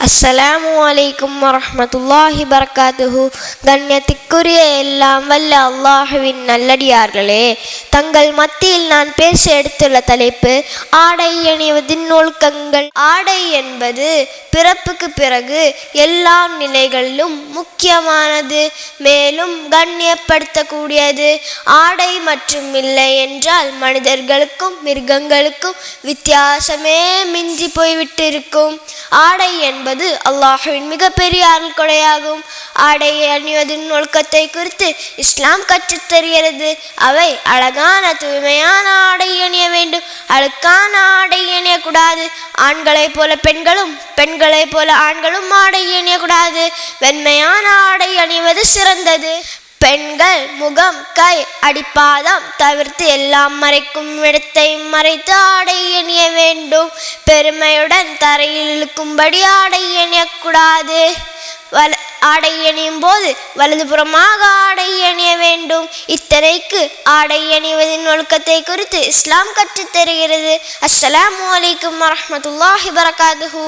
அஸ்ஸலாமு அலைக்கும் வரஹ்மத்துல்லாஹி பரகாத்துஹு. கண்ணியத்திற்குரிய எல்லாம் வல்ல அல்லாஹுவின் நல்லடியார்களே, தங்கள் மத்தியில் நான் பேச எடுத்துள்ள தலைப்பு ஆடை அணிவதின் நுணுக்கங்கள். ஆடை என்பது பிறப்புக்கு பிறகு எல்லா நிலைகளிலும் முக்கியமானது, மேலும் கண்ணியப்படுத்தக்கூடியது. ஆடை மற்றும் இல்லை என்றால் மனிதர்களுக்கும் மிருகங்களுக்கும் வித்தியாசமே மிஞ்சி போய்விட்டிருக்கும். ஆடை என்பது அல்லாஹ்வின் மிகப்பெரிய அருள் கொடையாகும். ஆடையை அணிவதின் ஒழுக்கத்தை குறித்து இஸ்லாம் கற்றுத் தருகிறது. அவை அழகான தூய்மையான ஆடை அணிய வேண்டும், அழுக்கான ஆடை அணியக்கூடாது. ஆண்களைப் போல பெண்களும் பெண்களைப் போல ஆண்களும் ஆடை அணியக்கூடாது. வெண்மையான ஆடை அணிவது சிறந்தது. பெண்கள் முகம், கை, அடிப்பாதம் தவிர்த்து எல்லாம் மறைக்கும் இடத்தை மறைத்து ஆடை அணிய வேண்டும். பெருமையுடன் தரையில் இழுக்கும்படி ஆடை அணியக்கூடாது. ஆடை அணியும் போது வலதுபுறமாக ஆடை அணிய வேண்டும். இத்தனைக்கு ஆடை அணிவதின் ஒழுக்கத்தை குறித்து இஸ்லாம் கற்றுத் தருகிறது. அஸ்ஸலாமு அலைக்கும் வரஹ்மத்துல்லாஹி பரகாத்துஹு.